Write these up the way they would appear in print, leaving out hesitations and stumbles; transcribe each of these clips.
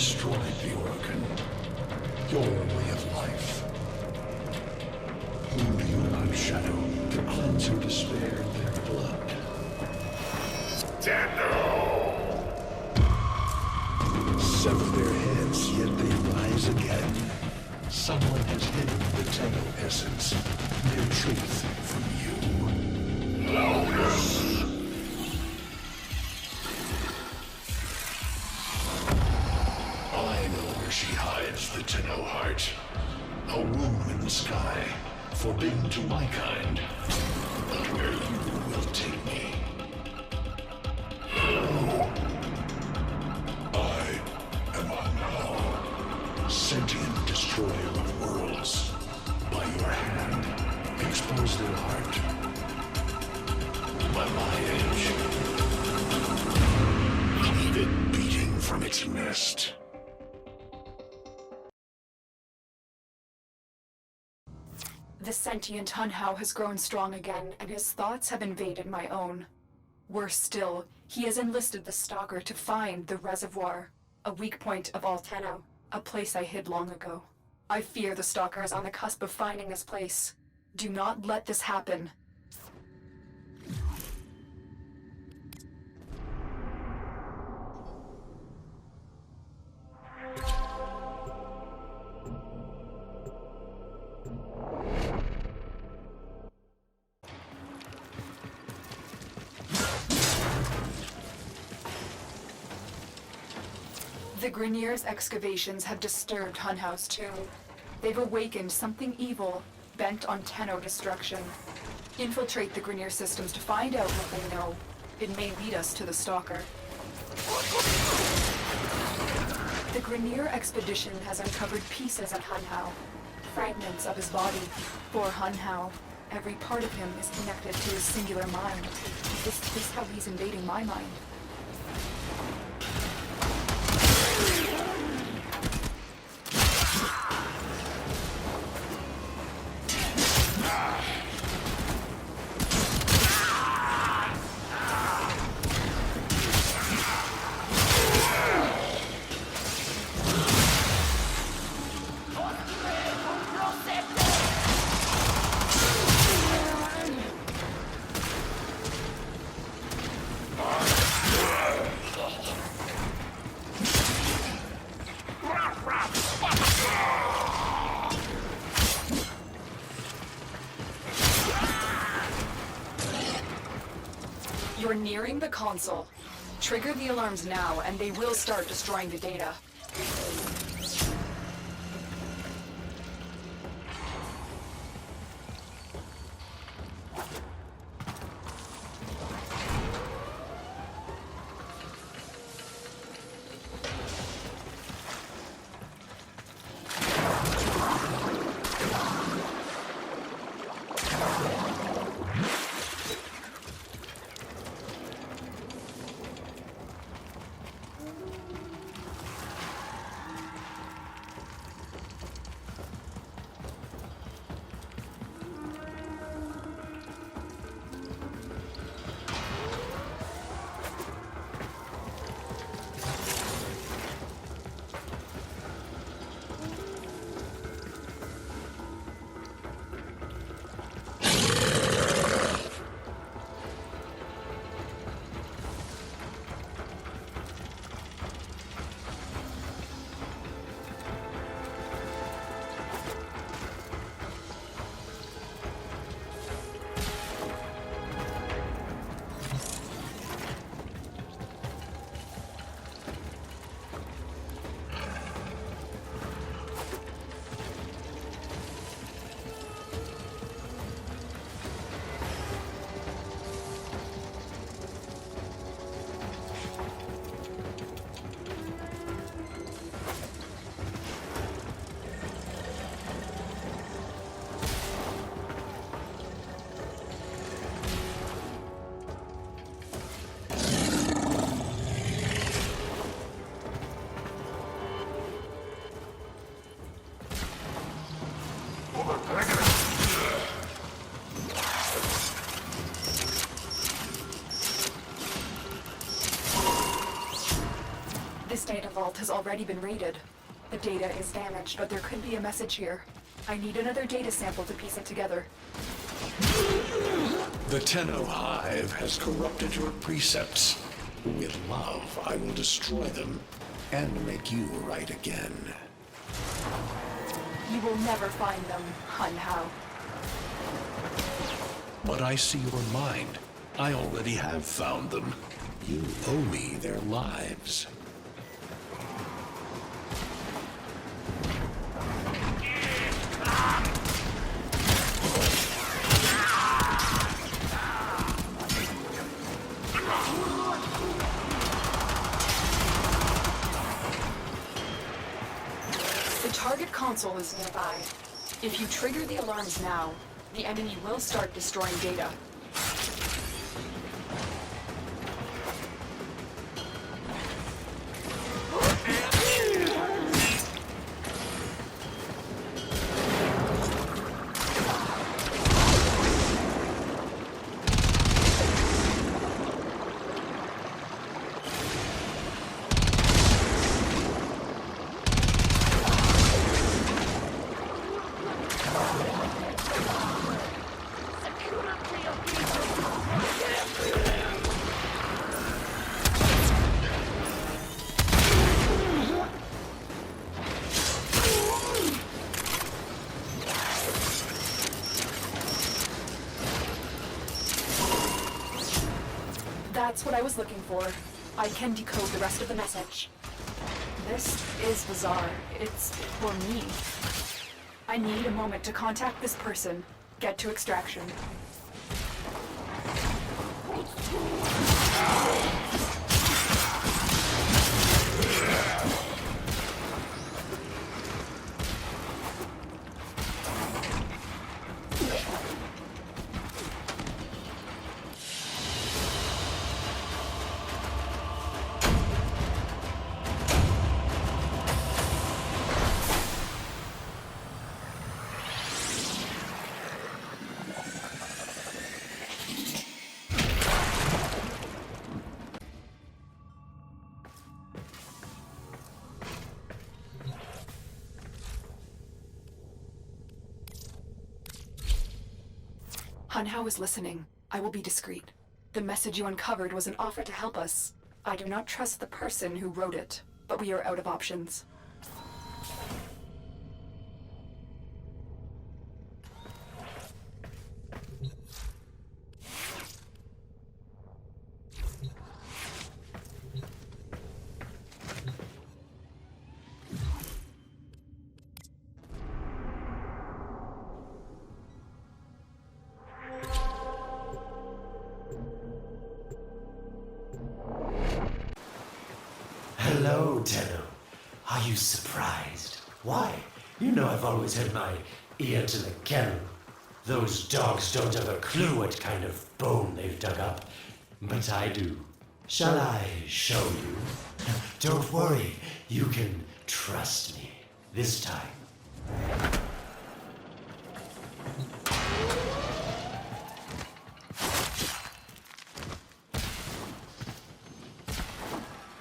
destroyed the organ, your way of life. Whom do you love, Shadow, to cleanse your despair in their blood? Dano! Sever their heads, yet they rise again. Someone has hidden the Tenno essence, their truth from you. Loudness! I know where she hides the Tenno heart. A womb in the sky, forbidden to my kind, but where you will take me. I am Anhao, sentient destroyer of worlds. By your hand, expose their heart. By my edge, leave it beating from its nest. The sentient Hunhao has grown strong again, and his thoughts have invaded my own. Worse still, he has enlisted the Stalker to find the reservoir, a weak point of all Tenno, a place I hid long ago. I fear the Stalker is on the cusp of finding this place. Do not let this happen. The Grineer's excavations have disturbed Hunhao's tomb. They've awakened something evil, bent on Tenno destruction. Infiltrate the Grineer systems to find out what they know. It may lead us to the Stalker. The Grineer expedition has uncovered pieces of Hunhao, fragments of his body. For Hunhao, every part of him is connected to his singular mind. Is this how he's invading my mind? You're nearing the console. Trigger the alarms now, and they will start destroying the data. This data vault has already been raided. The data is damaged, but there could be a message here. I need another data sample to piece it together. The Tenno Hive has corrupted your precepts. With love, I will destroy them and make you right again. You will never find them, Hun Hao. But I see your mind. I already have found them. You owe me their lives. The target console is nearby. If you trigger the alarms now, the enemy will start destroying data. That's what I was looking for. I can decode the rest of the message. This is bizarre. It's for me. I need a moment to contact this person, get to extraction. Hun Hao is listening. I will be discreet. The message you uncovered was an offer to help us. I do not trust the person who wrote it, but we are out of options. Hello, Tenno. Are you surprised? Why? You know I've always had my ear to the kennel. Those dogs don't have a clue what kind of bone they've dug up. But I do. Shall I show you? Don't worry. You can trust me. This time.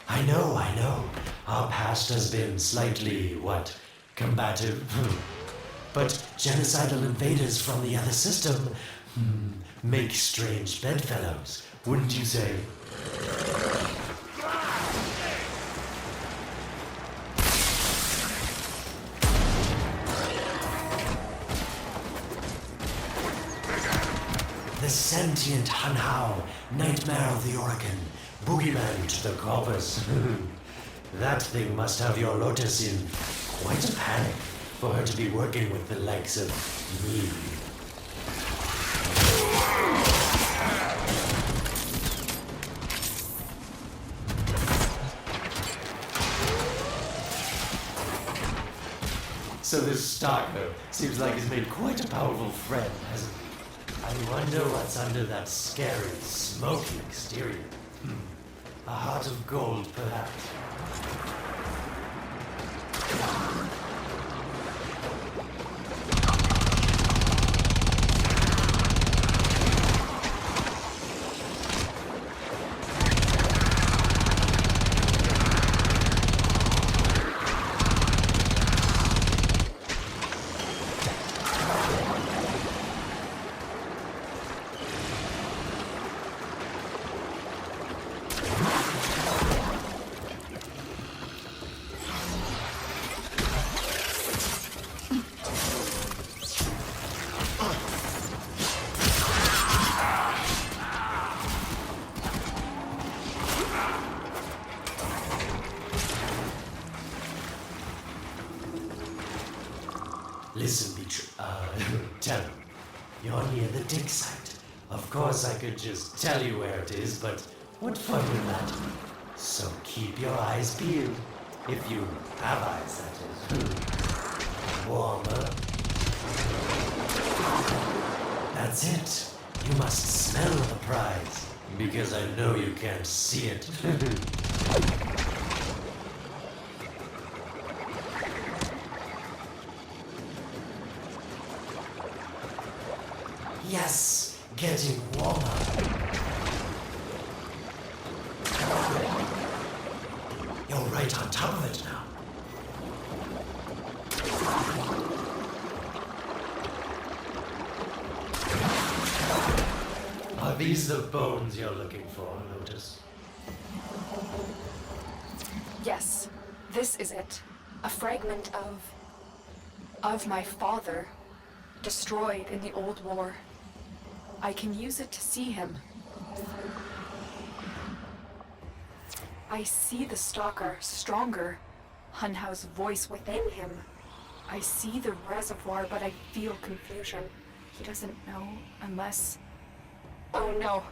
I know. Our past has been slightly, combative. But genocidal invaders from the other system make strange bedfellows, wouldn't you say? The sentient Hun Hao, nightmare of the Oregon, boogeyman to the corpus. That thing must have your Lotus in quite a panic for her to be working with the likes of me. So this Stalker seems like he's made quite a powerful friend, hasn't he? I wonder what's under that scary, smoky exterior. A heart of gold, perhaps. Listen, tell him. You're near the dig site. Of course I could just tell you where it is, but what fun would that be? So keep your eyes peeled. If you have eyes, that is. Warmer. That's it. You must smell the prize, because I know you can't see it. Yes, getting warmer. You're right on top of it now. Are these the bones you're looking for, Lotus? Yes, this is it. A fragment of my father, destroyed in the old war. I can use it to see him. I see the stalker stronger, Hunhow's voice within him. I see the reservoir, but I feel confusion. He doesn't know unless... Oh no.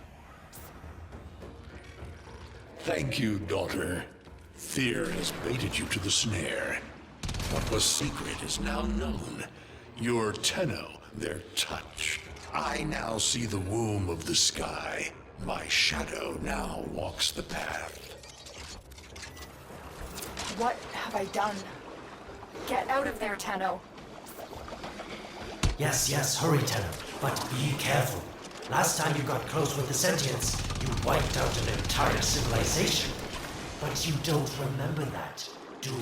Thank you, daughter. Fear has baited you to the snare. What was secret is now known. Your Tenno, their touch. I now see the womb of the sky. My shadow now walks the path. What have I done? Get out of there, Tenno. Yes, hurry, Tenno, but be careful. Last time you got close with the sentients, you wiped out an entire civilization. But you don't remember that, do you?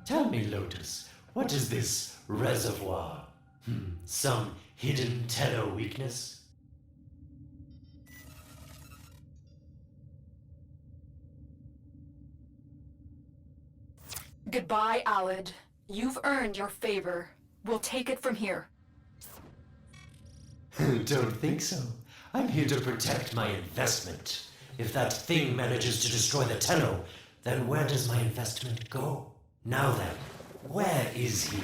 Tell me, Lotus, what is this reservoir? Some hidden Tenno weakness? Goodbye, Alid. You've earned your favor. We'll take it from here. Don't think so. I'm here to protect my investment. If that thing manages to destroy the Tenno, then where does my investment go? Now then, where is he?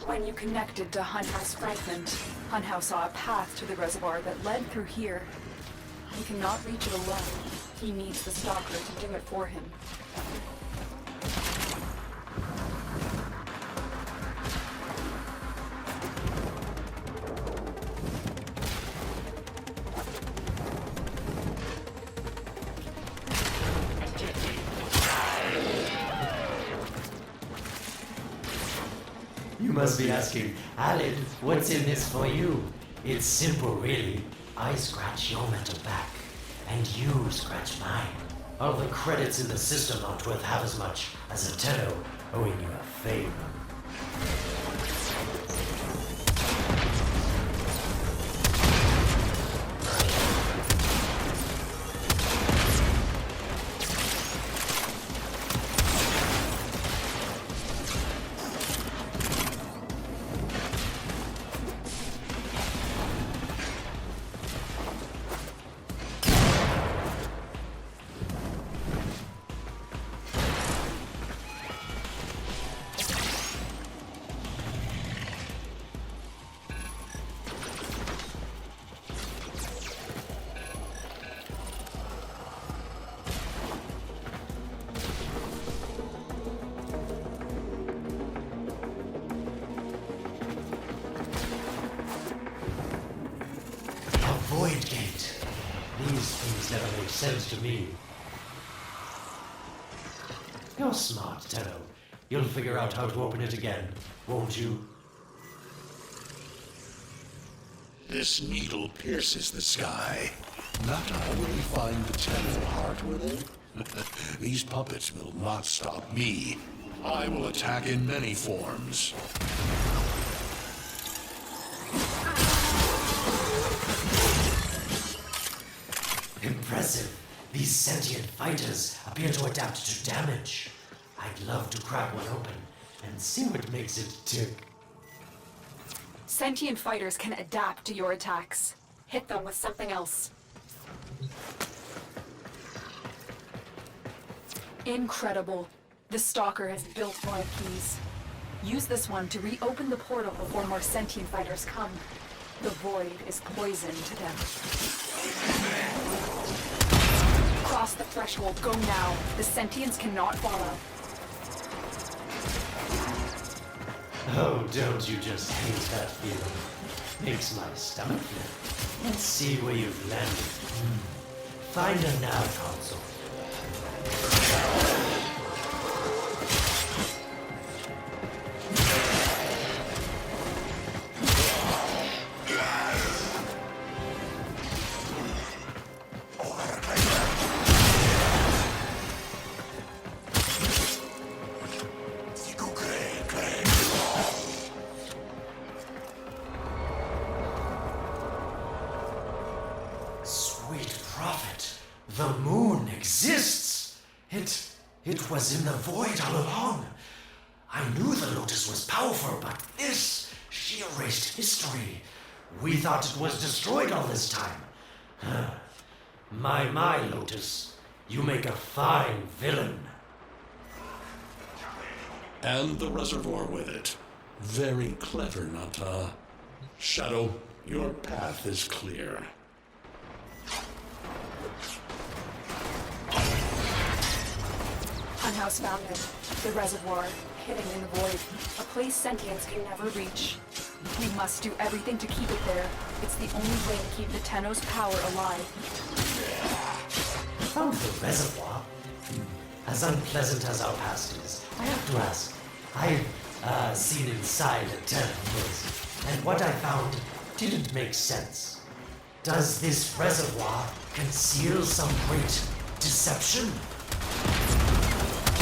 When you connected to Hunhow's fragment, Hunhow saw a path to the reservoir that led through here. He cannot reach it alone. He needs the stalker to do it for him. You must be asking, Alid, what's in this for you? It's simple, really. I scratch your metal back, and you scratch mine. All the credits in the system aren't worth half as much as a Tenno owing you a favor. sense to me. You're smart, Tenno. You'll figure out how to open it again, won't you? This needle pierces the sky. Not I will find the Tenno heart, will they? These puppets will not stop me. I will attack in many forms. Impressive. These sentient fighters appear to adapt to damage. I'd love to crack one open and see what makes it tick. Sentient fighters can adapt to your attacks. Hit them with something else. Incredible. The Stalker has built more keys. Use this one to reopen the portal before more sentient fighters come. The void is poison to them. Cross the threshold. Go now. The sentients cannot follow. Oh, don't you just hate that feeling? Makes my stomach flip. Let's see where you've landed. Find a nav console. Sweet prophet, the moon exists. It was in the void all along. I knew the Lotus was powerful, but this, she erased history. We thought it was destroyed all this time. My Lotus, you make a fine villain. And the reservoir with it. Very clever, Nata. Shadow, your path is clear. Unhouse found it. The reservoir, hidden in the void. A place sentients can never reach. We must do everything to keep it there. It's the only way to keep the Tenno's power alive. Found the reservoir? As unpleasant as our past is, I have to ask. I've seen inside a Tenno, and what I found didn't make sense. Does this reservoir conceal some great deception?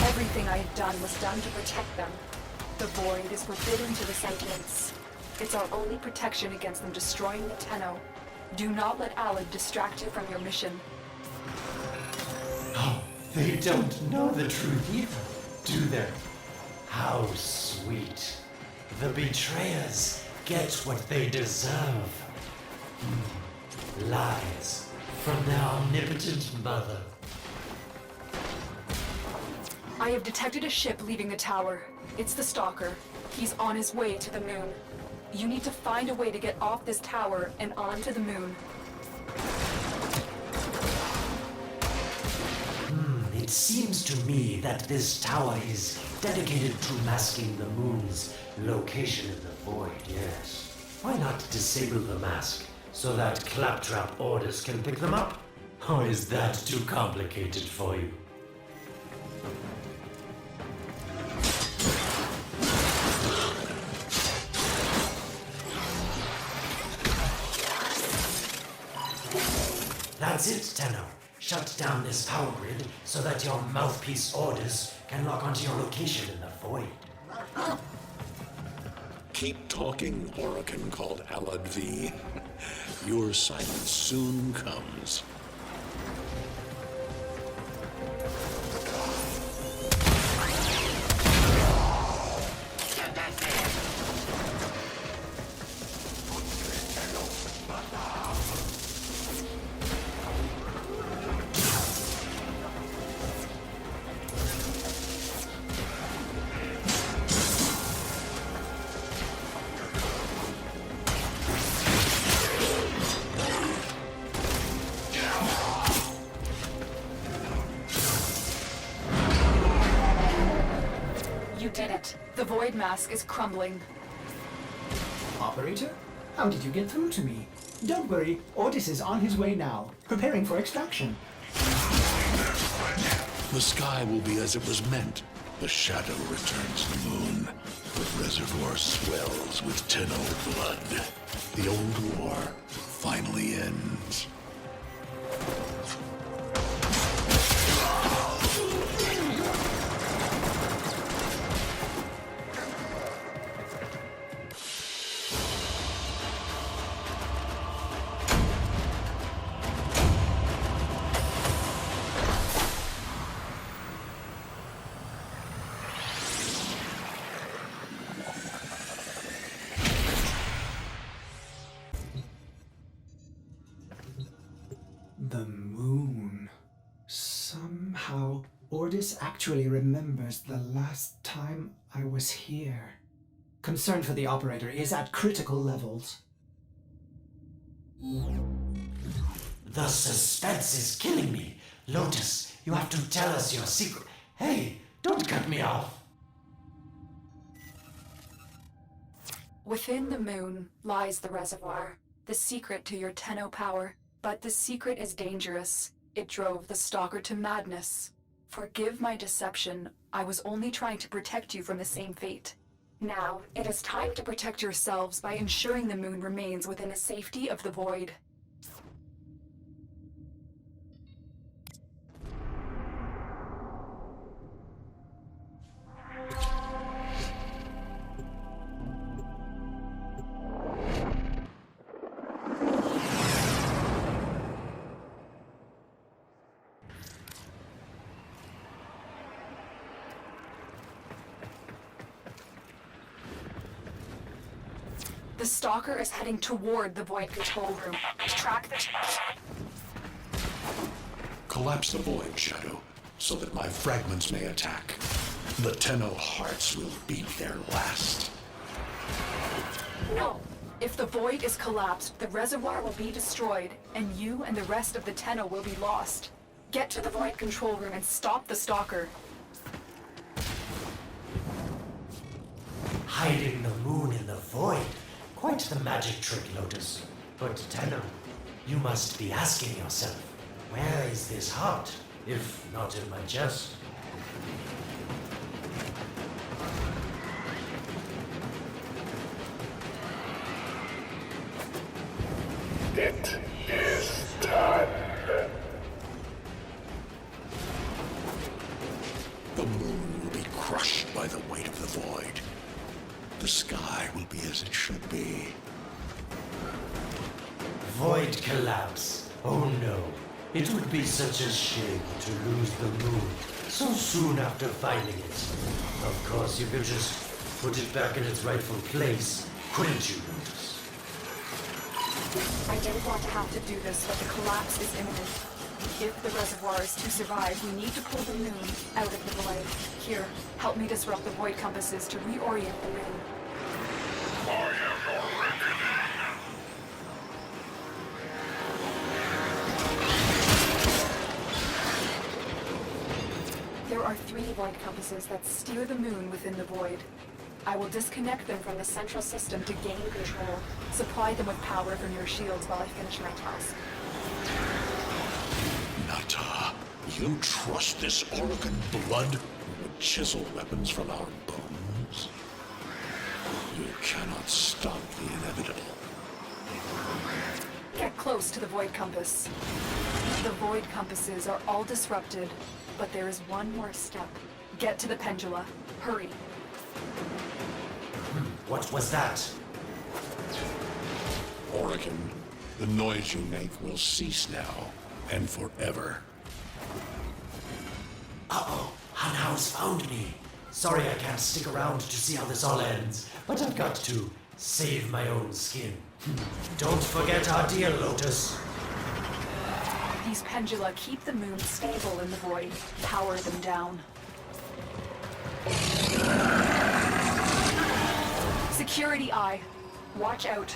Everything I have done was done to protect them. The void is forbidden to the sentients. It's our only protection against them destroying the Tenno. Do not let Alad distract you from your mission. Oh, they don't know the truth either, do they? How sweet. The betrayers get what they deserve. Lies from their omnipotent mother. I have detected a ship leaving the tower. It's the Stalker. He's on his way to the moon. You need to find a way to get off this tower and onto the moon. It seems to me that this tower is dedicated to masking the moon's location in the void, yes. Why not disable the mask so that claptrap orders can pick them up? Or is that too complicated for you? That's it, Tenno. Shut down this power grid so that your mouthpiece orders can lock onto your location in the void. Keep talking, Orokin called Alad V. Your silence soon comes. You did it. The void mask is crumbling. Operator? How did you get through to me? Don't worry, Otis is on his way now, preparing for extraction. The sky will be as it was meant. The shadow returns the moon. The reservoir swells with Tenno blood. The old war finally ends. The moon. Somehow, Ordis actually remembers the last time I was here. Concern for the operator is at critical levels. The suspense is killing me. Lotus, you have to tell us your secret. Hey, don't cut me off. Within the moon lies the reservoir, the secret to your Tenno power. But the secret is dangerous. It drove the Stalker to madness. Forgive my deception. I was only trying to protect you from the same fate. Now, it is time to protect yourselves by ensuring the moon remains within the safety of the void. The Stalker is heading toward the Void control room. Track the... Collapse the void, Shadow, so that my fragments may attack. The Tenno hearts will beat their last. No! If the Void is collapsed, the reservoir will be destroyed, and you and the rest of the Tenno will be lost. Get to the Void control room and stop the Stalker. Hiding the moon in the void. Quite the magic trick, Lotus. But Tenno, you must be asking yourself, where is this heart, if not in my chest? It is time. The moon will be crushed by the weight of the void. The sky will be as it should be. Void collapse. Oh no. It would be such a shame to lose the moon so soon after finding it. Of course, you could just put it back in its rightful place, couldn't you, Lotus? I didn't want to have to do this, but the collapse is imminent. If the reservoir is to survive, we need to pull the moon out of the void. Here, help me disrupt the void compasses to reorient the moon. There are 3 void compasses that steer the moon within the void. I will disconnect them from the central system to gain control. Supply them with power from your shields while I finish my task. Nata, you trust this Oregon blood would chisel weapons from our bones? You cannot stop the inevitable. Get close to the void compass. The void compasses are all disrupted, but there is one more step. Get to the pendula. Hurry. What was that? Oregon, the noise you make will cease now and forever. Uh-oh, Hanau's found me. Sorry I can't stick around to see how this all ends, but I've got to save my own skin. Don't forget our dear Lotus. These pendula keep the moon stable in the void. Power them down. Security eye. Watch out.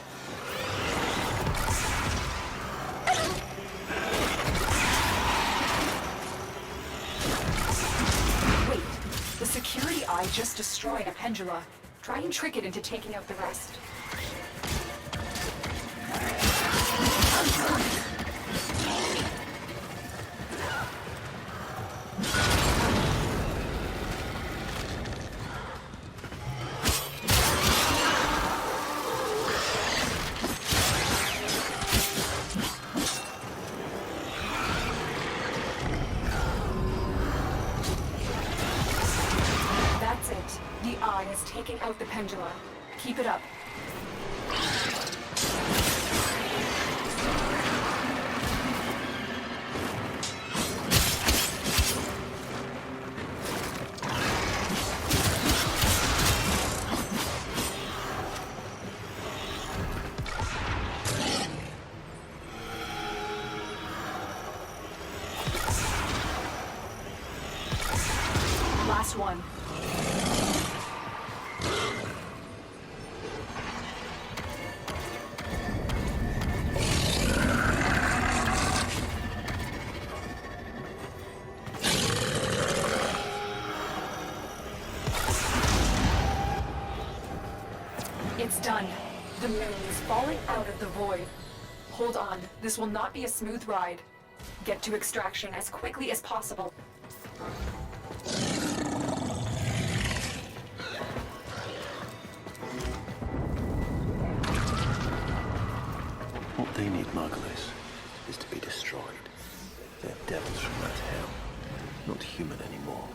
Wait, the security eye just destroyed a pendula. Try and trick it into taking out the rest. taking out the pendulum. Keep it up. Last one. It's done. The moon is falling out of the void. Hold on, this will not be a smooth ride. Get to extraction as quickly as possible. What they need, Margulis, is to be destroyed. They're devils from that hell, not human anymore.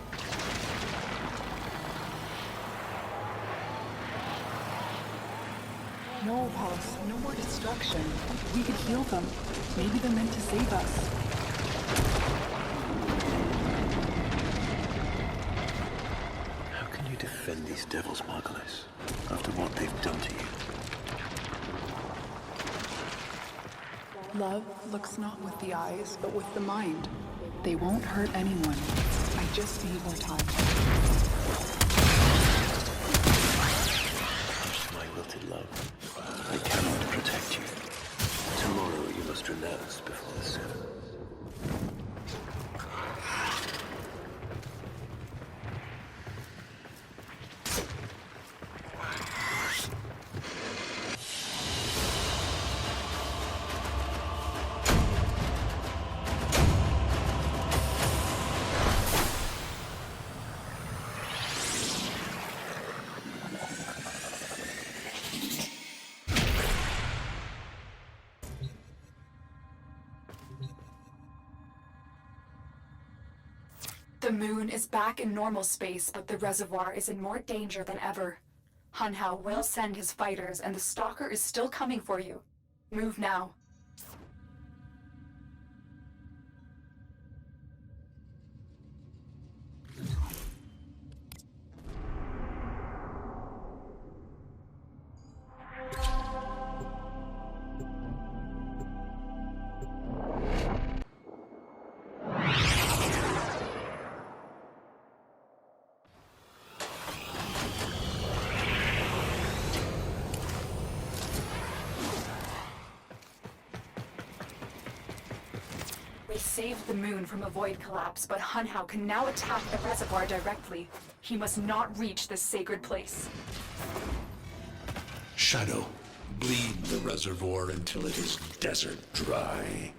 No, Pulse. No more destruction. We could heal them. Maybe they're meant to save us. How can you defend these devils, Margulis, after what they've done to you? Love looks not with the eyes, but with the mind. They won't hurt anyone. I just need more time. My wilted love, I cannot protect you. Tomorrow you must renounce before the sun. The moon is back in normal space, but the reservoir is in more danger than ever. Hunhao will send his fighters, and the Stalker is still coming for you. Move now. We saved the moon from a void collapse, but Hunhao can now attack the reservoir directly. He must not reach this sacred place. Shadow, bleed the reservoir until it is desert dry.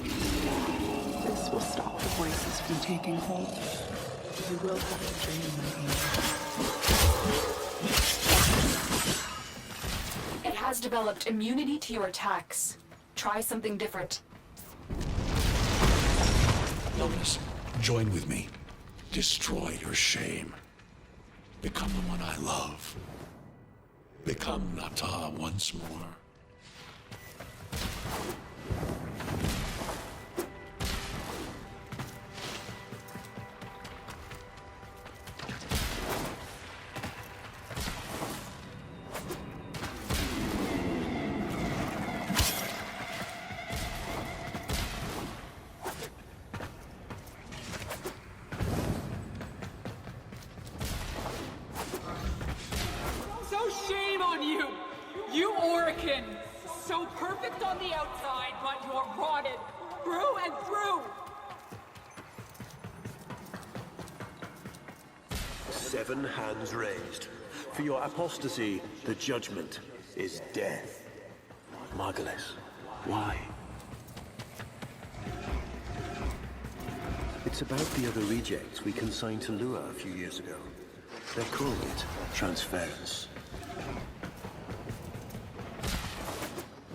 This will stop the voices from taking hold. You will have to drain my It has developed immunity to your attacks. Try something different. Lotus, join with me. Destroy your shame. Become the one I love. Become Nata once more. So shame on you! You Orican! So perfect on the outside, but you're rotted through and through! 7 hands raised. For your apostasy, the judgment is death. Margulis, why? It's about the other rejects we consigned to Lua a few years ago. They're called transference.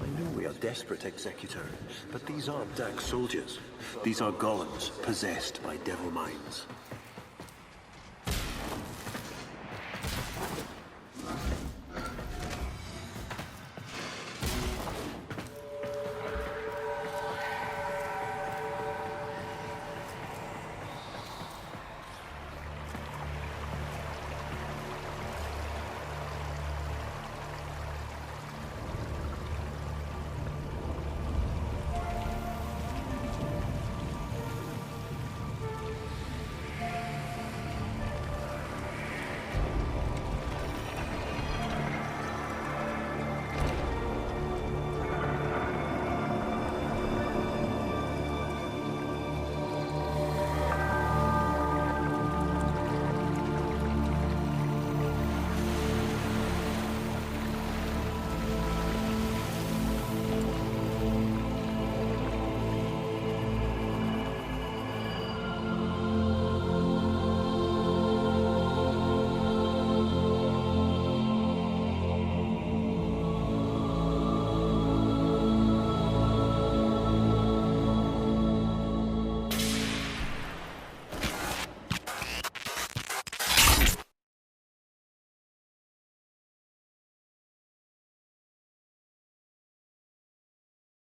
I know we are desperate, Executor, but these aren't Dak soldiers. These are golems possessed by devil minds.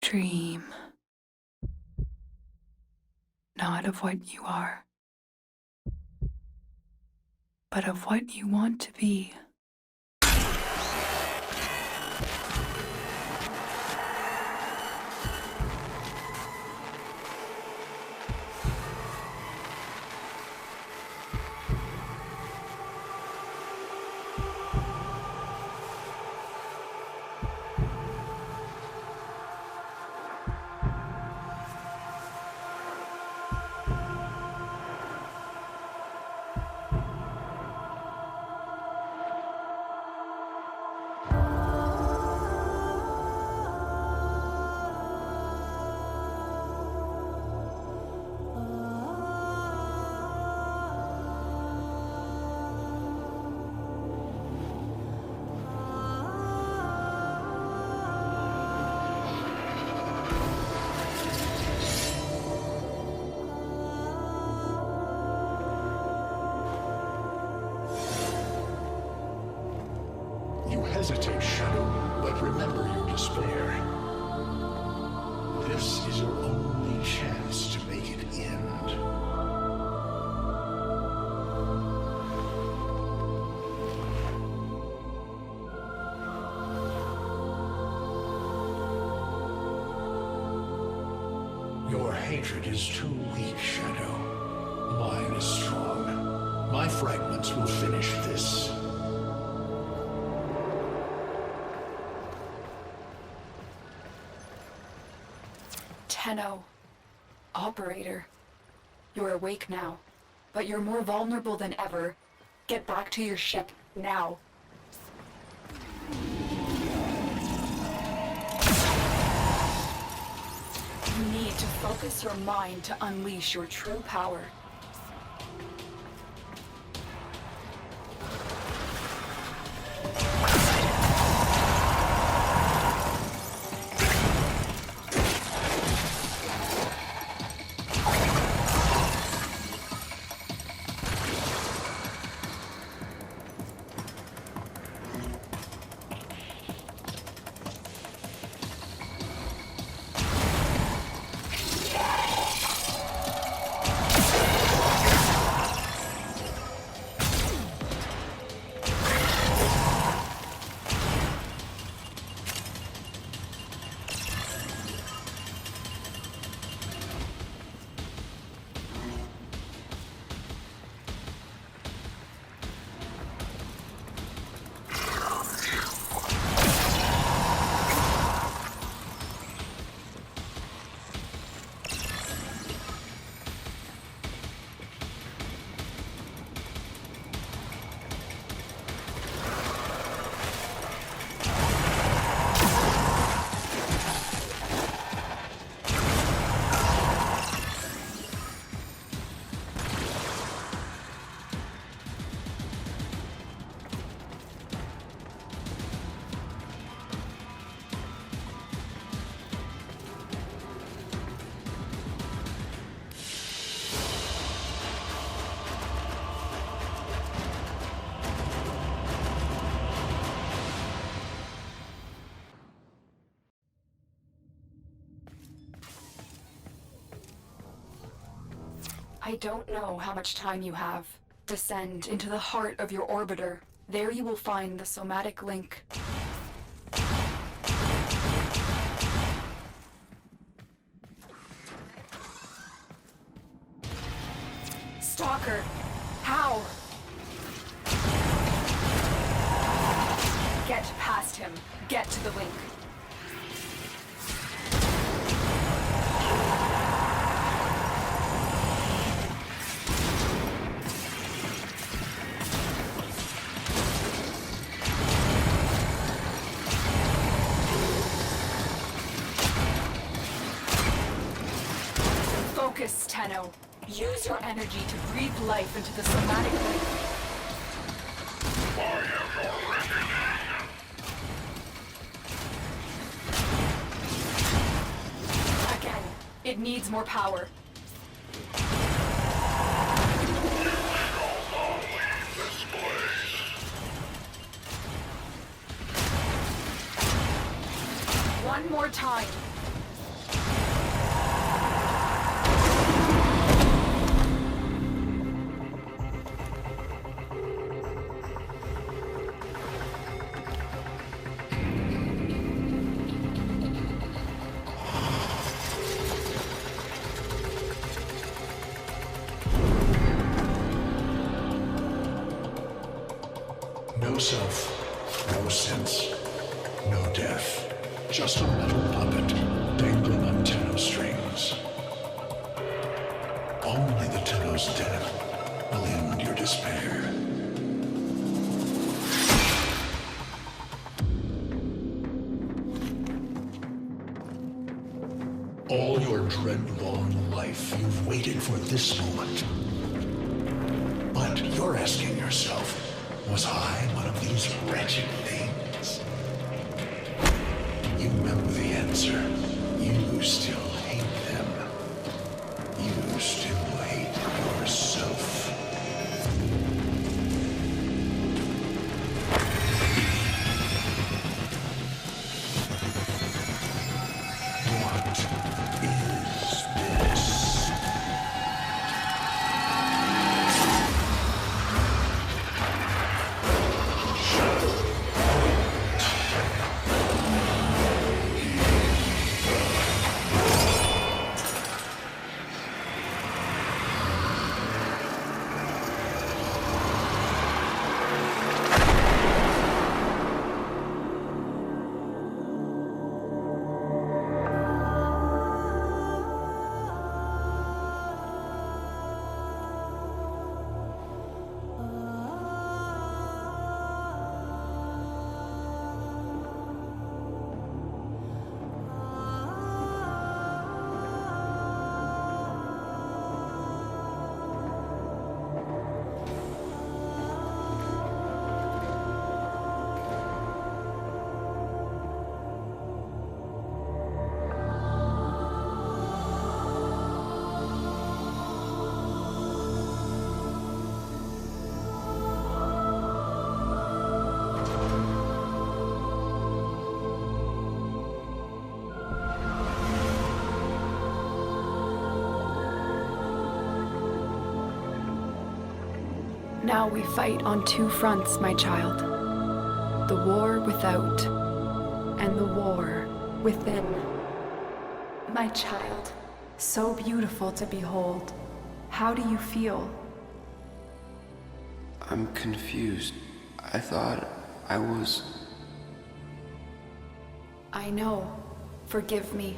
Dream. Not of what you are, but of what you want to be. You hesitate, Shadow, but remember your despair. This is your only chance to make it end. Your hatred is too weak, Shadow. Mine is strong. My fragments will finish this. Tenno. Operator. You're awake now, but you're more vulnerable than ever. Get back to your ship, now. You need to focus your mind to unleash your true power. I don't know how much time you have. Descend into the heart of your orbiter. There you will find the somatic link. Stalker! How? Get past him. Get to the link. Focus, Tenno. Use your energy to breathe life into the somatic link. I have your reckoning. Again, it needs more power. One more time. No self, no sense, no death. Just a metal puppet dangling on Tenno strings. Only the Tenno's death will end your despair. All your dread-long life, you've waited for this moment. But you're asking yourself, was I one of these wretched things? You remember the answer. You still hate them. You still hate yourself. What is this? Now we fight on two fronts, my child. The war without, and the war within. My child, so beautiful to behold. How do you feel? I'm confused. I thought I was... I know. Forgive me.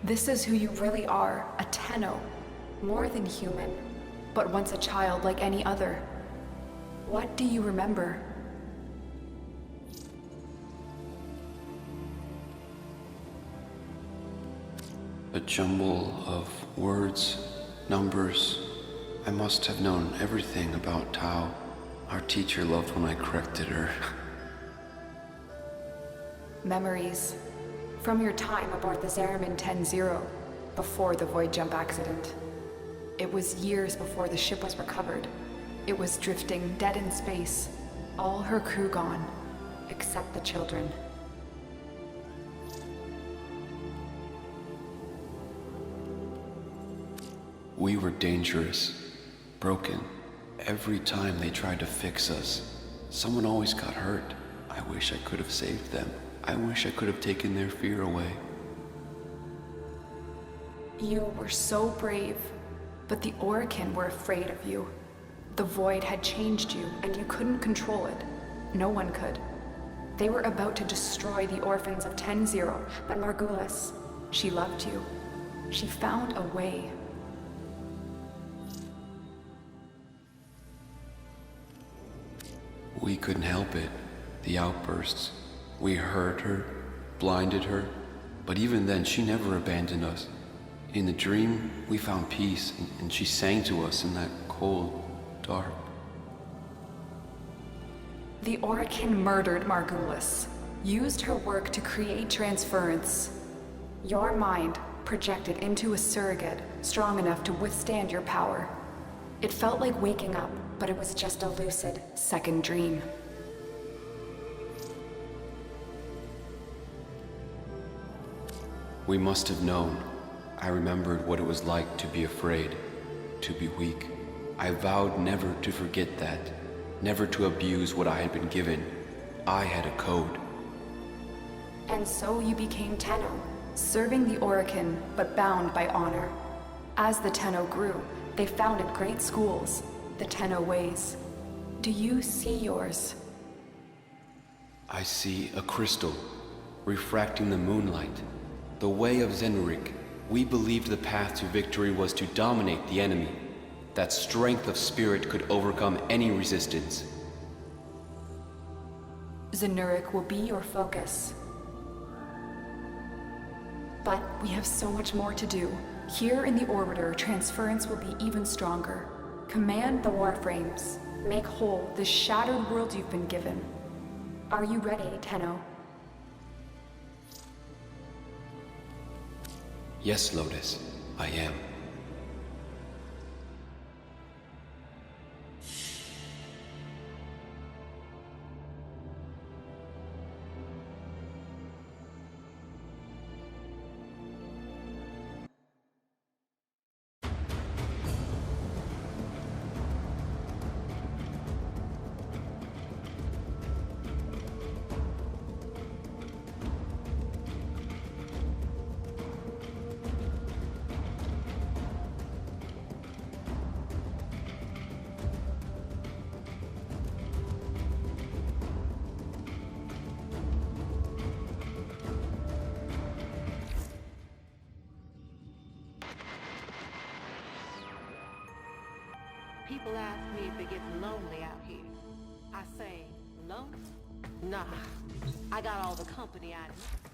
This is who you really are, a Tenno. More than human, but once a child like any other. What do you remember? a jumble of words, numbers. I must have known everything about Tao. Our teacher loved when I corrected her. Memories. From your time aboard the Zariman 10-0, before the void jump accident. It was years before the ship was recovered. It was drifting dead in space. All her crew gone, except the children. We were dangerous, broken. Every time they tried to fix us, someone always got hurt. I wish I could have saved them. I wish I could have taken their fear away. You were so brave, but the Orokin were afraid of you. The void had changed you, and you couldn't control it. No one could. They were about to destroy the orphans of 10-0, but Margulis, she loved you. She found a way. We couldn't help it. The outbursts. We hurt her, blinded her, but even then she never abandoned us. In the dream, we found peace, and she sang to us in that cold, dark. The Orokin murdered Margulis, used her work to create transference. Your mind projected into a surrogate strong enough to withstand your power. It felt like waking up, but it was just a lucid second dream. We must have known. I remembered what it was like to be afraid, to be weak. I vowed never to forget that, never to abuse what I had been given. I had a code. And so you became Tenno, serving the Orokin, but bound by honor. As the Tenno grew, they founded great schools, the Tenno ways. Do you see yours? I see a crystal, refracting the moonlight. The way of Zenrik. We believed the path to victory was to dominate the enemy. That strength of spirit could overcome any resistance. Zenurik will be your focus. But we have so much more to do. Here in the Orbiter, transference will be even stronger. Command the Warframes. Make whole the shattered world you've been given. Are you ready, Tenno? Yes, Lotus, I am. People ask me if it gets lonely out here. I say, lonely? Nah, I got all the company I need.